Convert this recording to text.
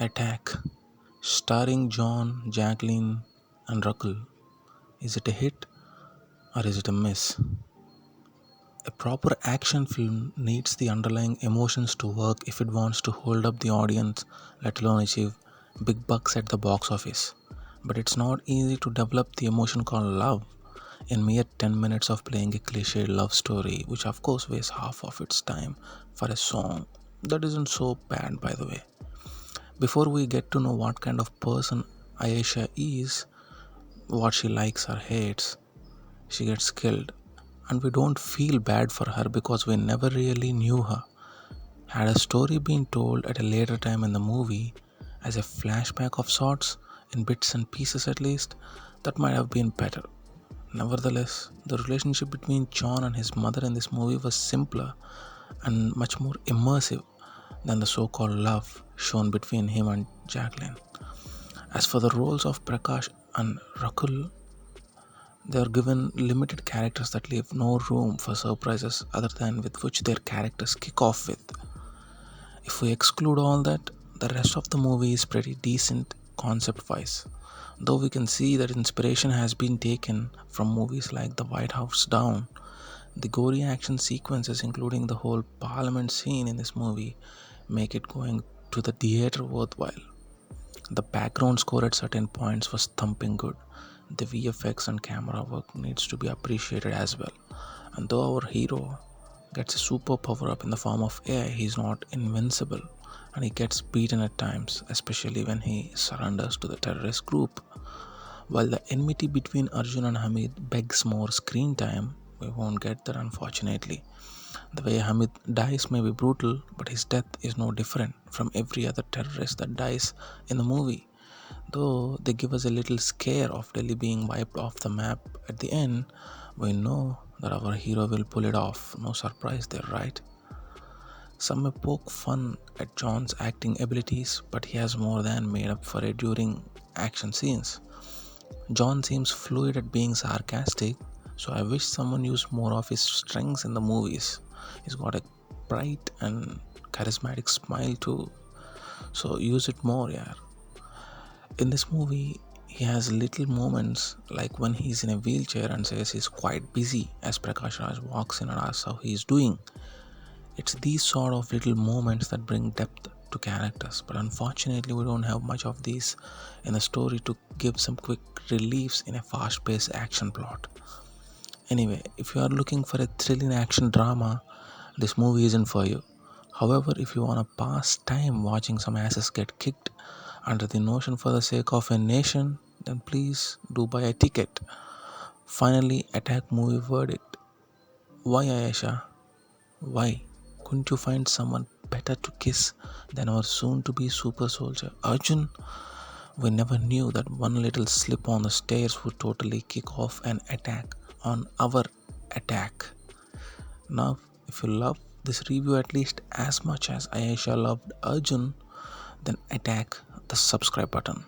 Attack, starring Jon, Jacqueline, and Rakul. Is it a hit or is it a miss? A proper action film needs the underlying emotions to work if it wants to hold up the audience, let alone achieve big bucks at the box office. But it's not easy to develop the emotion called love in mere 10 minutes of playing a cliched love story, which of course wastes half of its time for a song. That isn't so bad, by the way. Before we get to know what kind of person Ayesha is, what she likes or hates, she gets killed. And we don't feel bad for her because we never really knew her. Had a story been told at a later time in the movie, as a flashback of sorts, in bits and pieces at least, that might have been better. Nevertheless, the relationship between John and his mother in this movie was simpler and much more immersive than the so called love shown between him and Jacqueline. As for the roles of Prakash and Rakul, they are given limited characters that leave no room for surprises other than with which their characters kick off with. If we exclude all that, the rest of the movie is pretty decent concept wise. Though we can see that inspiration has been taken from movies like The White House Down, the gory action sequences, including the whole parliament scene in this movie, make it going to the theater worthwhile. The background score at certain points was thumping good. The VFX and camera work needs to be appreciated as well. And though our hero gets a super power up in the form of AI, he's not invincible and he gets beaten at times, especially when he surrenders to the terrorist group. While the enmity between Arjun and Hamid begs more screen time, we won't get that unfortunately. The way Hamid dies may be brutal, but his death is no different from every other terrorist that dies in the movie. Though they give us a little scare of Delhi being wiped off the map at the end, we know that our hero will pull it off. No surprise there, right? Some may poke fun at John's acting abilities, but he has more than made up for it during action scenes. John seems fluid at being sarcastic, so I wish someone used more of his strengths in the movies. He's got a bright and charismatic smile too, so use it more, yeah. In this movie, he has little moments like when he's in a wheelchair and says he's quite busy as Prakash Raj walks in and asks how he's doing. It's these sort of little moments that bring depth to characters, but unfortunately, we don't have much of these in the story to give some quick reliefs in a fast paced action plot. Anyway, if you are looking for a thrilling action drama, this movie isn't for you. However, if you want to pass time watching some asses get kicked under the notion for the sake of a nation, then please do buy a ticket. Finally, attack movie verdict. Why Ayesha? Why? Couldn't you find someone better to kiss than our soon to be super soldier Arjun? We never knew that one little slip on the stairs would totally kick off an attack on our attack. Now, if you love this review at least as much as Ayesha loved Arjun, then attack the subscribe button.